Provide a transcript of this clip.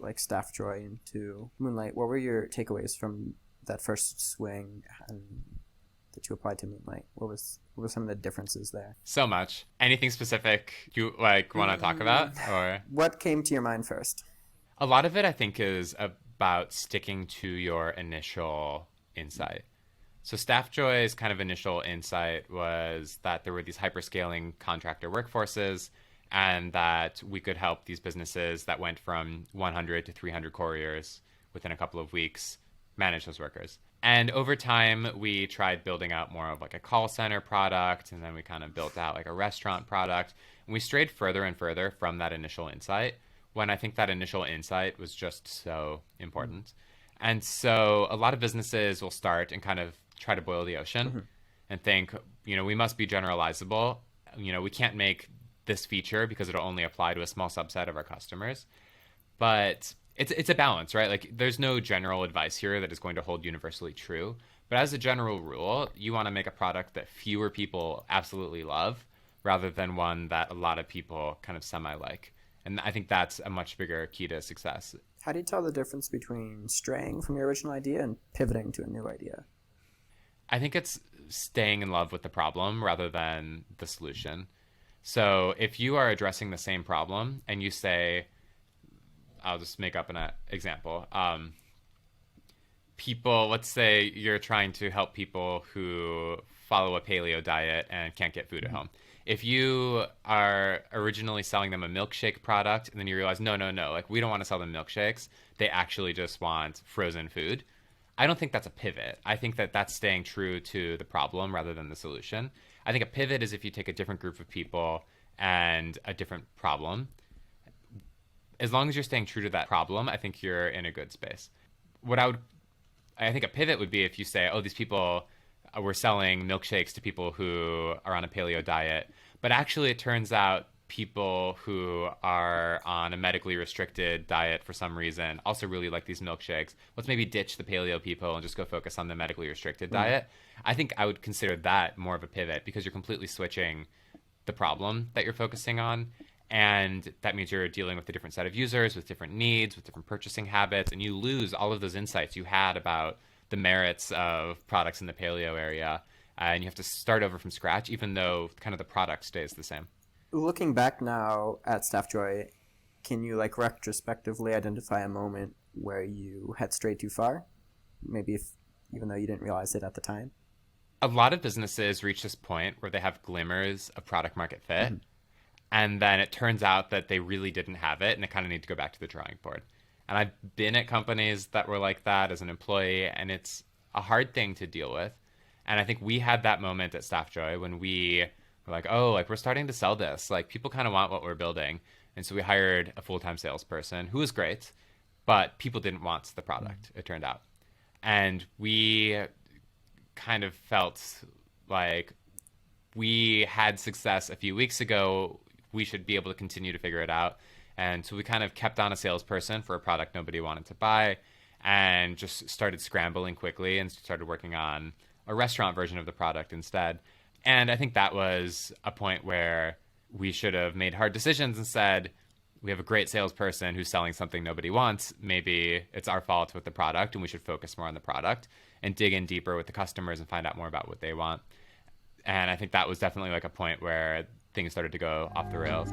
like Staffjoy into Moonlight. What were your takeaways from that first swing and that you applied to Moonlight? What were some of the differences there? So much. Anything specific you like want to talk about? Or What came to your mind first? a lot of it I think is about sticking to your initial insight. So Staffjoy's kind of initial insight was that there were these hyperscaling contractor workforces and that we could help these businesses that went from 100 to 300 couriers within a couple of weeks manage those workers. And over time, we tried building out more of like a call center product, and then we kind of built out like a restaurant product. And we strayed further and further from that initial insight when I think that initial insight was just so important. And so a lot of businesses will start and kind of try to boil the ocean and think, we must be generalizable. We can't make this feature because it'll only apply to a small subset of our customers. But it's a balance, right? Like there's no general advice here that is going to hold universally true. But as a general rule, you want to make a product that fewer people absolutely love rather than one that a lot of people kind of semi-like. And I think that's a much bigger key to success. How do you tell the difference between straying from your original idea and pivoting to a new idea? I think it's staying in love with the problem rather than the solution. So if you are addressing the same problem and you say, I'll just make up an example. Let's say you're trying to help people who follow a paleo diet and can't get food at home. If you are originally selling them a milkshake product and then you realize, no, like we don't want to sell them milkshakes. They actually just want frozen food. I don't think that's a pivot. I think that that's staying true to the problem rather than the solution. I think a pivot is if you take a different group of people and a different problem. As long as you're staying true to that problem, I think you're in a good space. I think a pivot would be if you say, these people were selling milkshakes to people who are on a paleo diet, but actually it turns out people who are on a medically restricted diet for some reason also really like these milkshakes. Let's maybe ditch the paleo people and just go focus on the medically restricted diet. I think I would consider that more of a pivot because you're completely switching the problem that you're focusing on. And that means you're dealing with a different set of users with different needs, with different purchasing habits, and you lose all of those insights you had about the merits of products in the paleo area. And you have to start over from scratch, even though kind of the product stays the same. Looking back now at Staffjoy, can you retrospectively identify a moment where you had strayed too far? Maybe even though you didn't realize it at the time? A lot of businesses reach this point where they have glimmers of product market fit. And then it turns out that they really didn't have it, and they kind of need to go back to the drawing board. And I've been at companies that were like that as an employee, and it's a hard thing to deal with. And I think we had that moment at Staffjoy when we were like, we're starting to sell this. Like, people kind of want what we're building. And so we hired a full-time salesperson who was great, but people didn't want the product, it turned out. And we kind of felt like we had success a few weeks ago. We should be able to continue to figure it out. And so we kind of kept on a salesperson for a product nobody wanted to buy and just started scrambling quickly and started working on a restaurant version of the product instead. And I think that was a point where we should have made hard decisions and said, we have a great salesperson who's selling something nobody wants. Maybe it's our fault with the product and we should focus more on the product and dig in deeper with the customers and find out more about what they want. And I think that was definitely a point where things started to go off the rails.